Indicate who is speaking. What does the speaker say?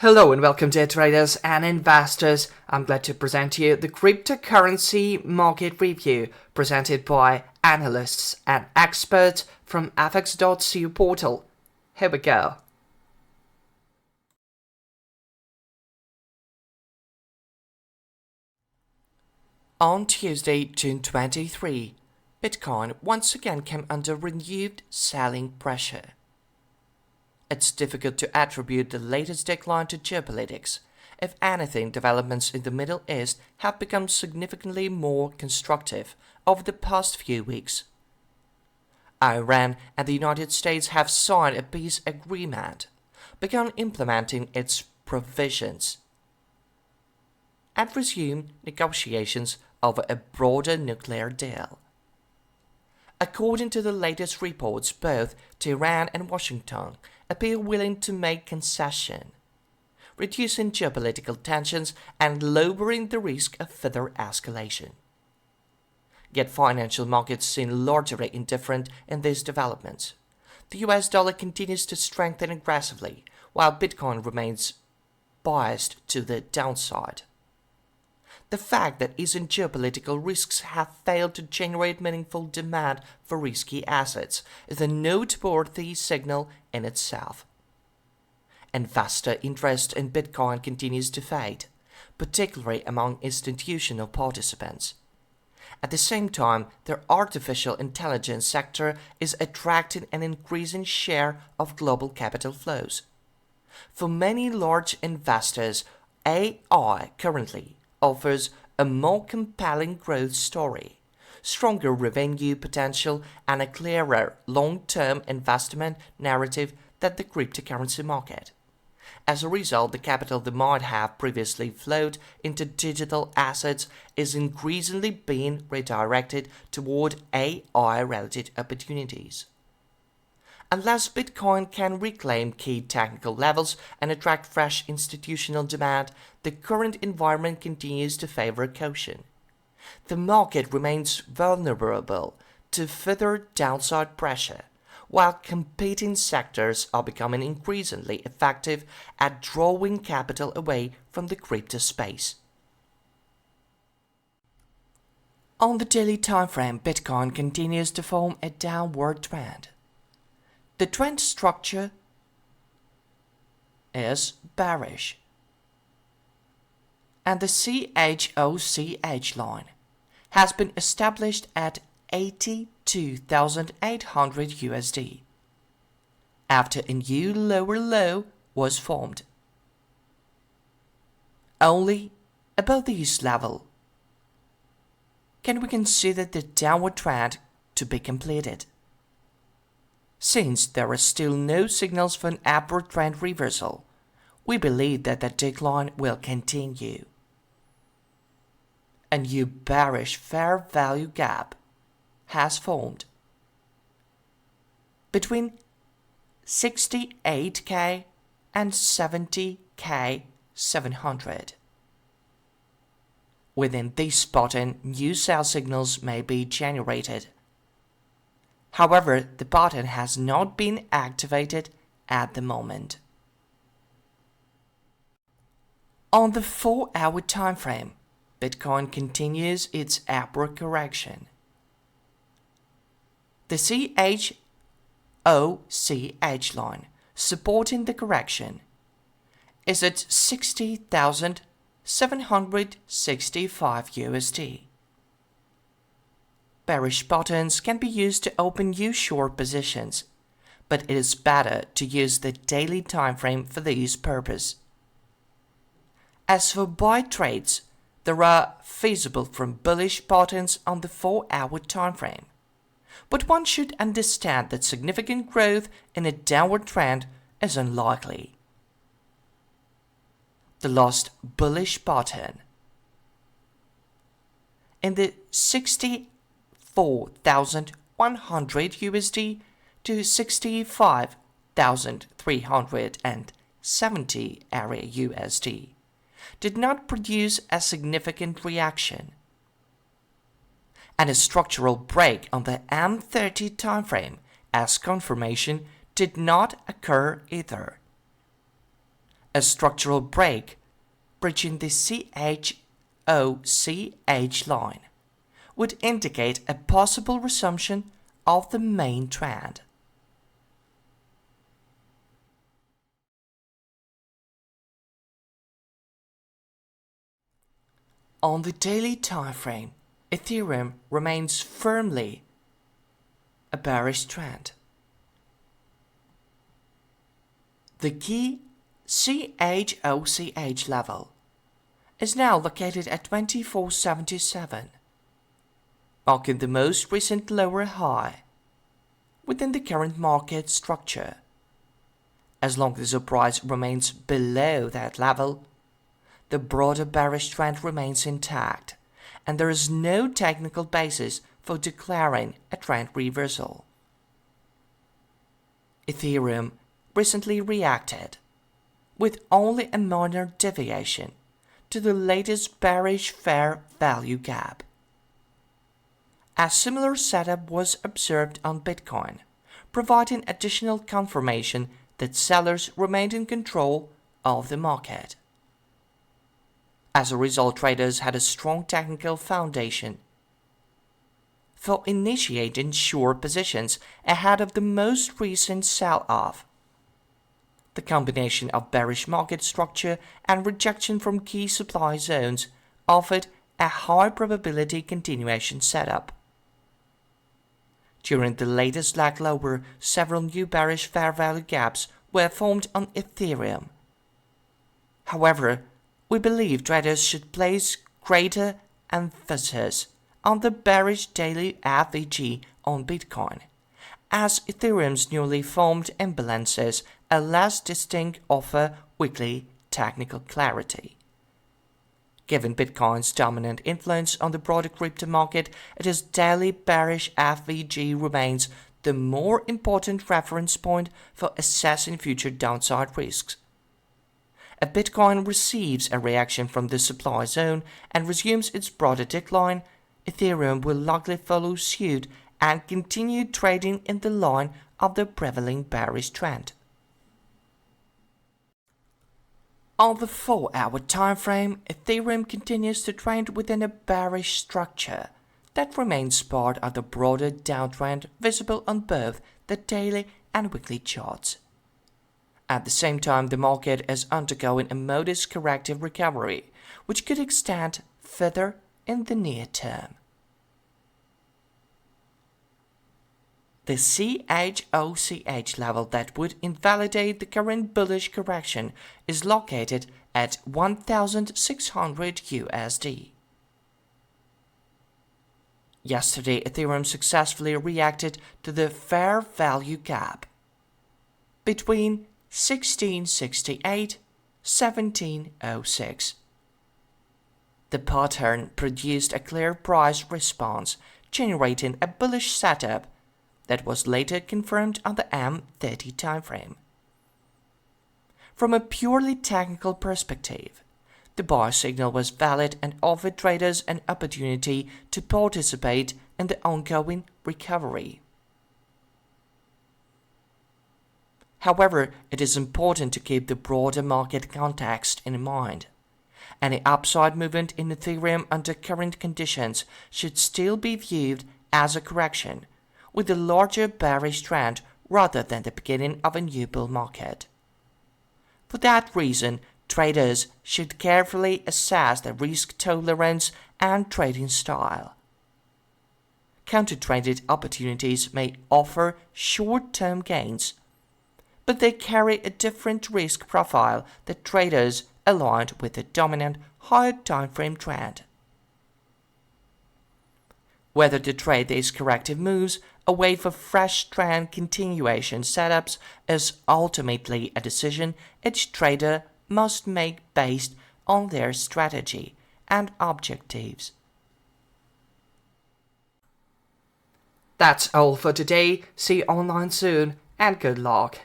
Speaker 1: Hello and welcome to traders and investors. I'm glad to present to you the cryptocurrency market review presented by analysts and experts from fx.co portal. Here we go. On Tuesday, June 23, Bitcoin once again came under renewed selling pressure. It's difficult to attribute the latest decline to geopolitics. If anything, developments in the Middle East have become significantly more constructive over the past few weeks. Iran and the United States have signed a peace agreement, begun implementing its provisions, and resumed negotiations over a broader nuclear deal. According to the latest reports, both Tehran and Washington appear willing to make concession, reducing geopolitical tensions and lowering the risk of further escalation. Yet financial markets seem largely indifferent in these developments. The US dollar continues to strengthen aggressively, while Bitcoin remains biased to the downside. The fact that easing geopolitical risks have failed to generate meaningful demand for risky assets is a noteworthy signal in itself. Investor interest in Bitcoin continues to fade, particularly among institutional participants. At the same time, the artificial intelligence sector is attracting an increasing share of global capital flows. For many large investors, AI currently offers a more compelling growth story, stronger revenue potential, and a clearer long-term investment narrative than the cryptocurrency market. As a result, the capital that might have previously flowed into digital assets is increasingly being redirected toward AI-related opportunities. Unless Bitcoin can reclaim key technical levels and attract fresh institutional demand, the current environment continues to favor caution. The market remains vulnerable to further downside pressure, while competing sectors are becoming increasingly effective at drawing capital away from the crypto space. On the daily timeframe, Bitcoin continues to form a downward trend. The trend structure is bearish, and the CHOCH line has been established at 82,800 USD after a new lower low was formed. Only above this level can we consider the downward trend to be completed. Since there are still no signals for an upward trend reversal, we believe that the decline will continue. A new bearish fair value gap has formed between 68K and 70K 700. Within this pattern, new sell signals may be generated. However, the button has not been activated at the moment. On the 4-hour time frame, Bitcoin continues its upward correction. The CHOCH line supporting the correction is at 60,765 USD. Bearish buttons can be used to open new short positions, but it is better to use the daily time frame for this purpose. As for buy trades, there are feasible from bullish buttons on the 4-hour time frame, but one should understand that significant growth in a downward trend is unlikely. The last bullish button in the 64,100 USD to 65,370 area USD did not produce a significant reaction, and a structural break on the M30 timeframe as confirmation did not occur either. A structural break breaching the CHOCH line would indicate a possible resumption of the main trend. On the daily time frame, Ethereum remains firmly a bearish trend. The key CHOCH level is now located at 2477, marking the most recent lower high within the current market structure. As long as the price remains below that level, the broader bearish trend remains intact, and there is no technical basis for declaring a trend reversal. Ethereum recently reacted with only a minor deviation to the latest bearish fair value gap. A similar setup was observed on Bitcoin, providing additional confirmation that sellers remained in control of the market. As a result, traders had a strong technical foundation for initiating short positions ahead of the most recent sell-off. The combination of bearish market structure and rejection from key supply zones offered a high probability continuation setup. During the latest leg lower, several new bearish fair value gaps were formed on Ethereum. However, we believe traders should place greater emphasis on the bearish daily FVG on Bitcoin, as Ethereum's newly formed imbalances a less distinct offer weekly technical clarity. Given Bitcoin's dominant influence on the broader crypto market, its daily bearish FVG remains the more important reference point for assessing future downside risks. If Bitcoin receives a reaction from the supply zone and resumes its broader decline, Ethereum will likely follow suit and continue trading in the line of the prevailing bearish trend. On the 4-hour time frame, Ethereum continues to trade within a bearish structure that remains part of the broader downtrend visible on both the daily and weekly charts. At the same time, the market is undergoing a modest corrective recovery, which could extend further in the near term. The CHOCH level that would invalidate the current bullish correction is located at 1,600 USD. Yesterday, Ethereum successfully reacted to the fair value gap between 1668 1706. The pattern produced a clear price response, generating a bullish setup that was later confirmed on the M30 timeframe. From a purely technical perspective, the buy signal was valid and offered traders an opportunity to participate in the ongoing recovery. However, it is important to keep the broader market context in mind. Any upside movement in Ethereum under current conditions should still be viewed as a correction, with a larger bearish trend rather than the beginning of a new bull market. For that reason, traders should carefully assess their risk tolerance and trading style. Counter-traded opportunities may offer short-term gains, but they carry a different risk profile than traders aligned with the dominant higher timeframe trend. Whether to trade these corrective moves or wait for fresh trend continuation setups is ultimately a decision each trader must make based on their strategy and objectives. That's all for today. See you online soon and good luck.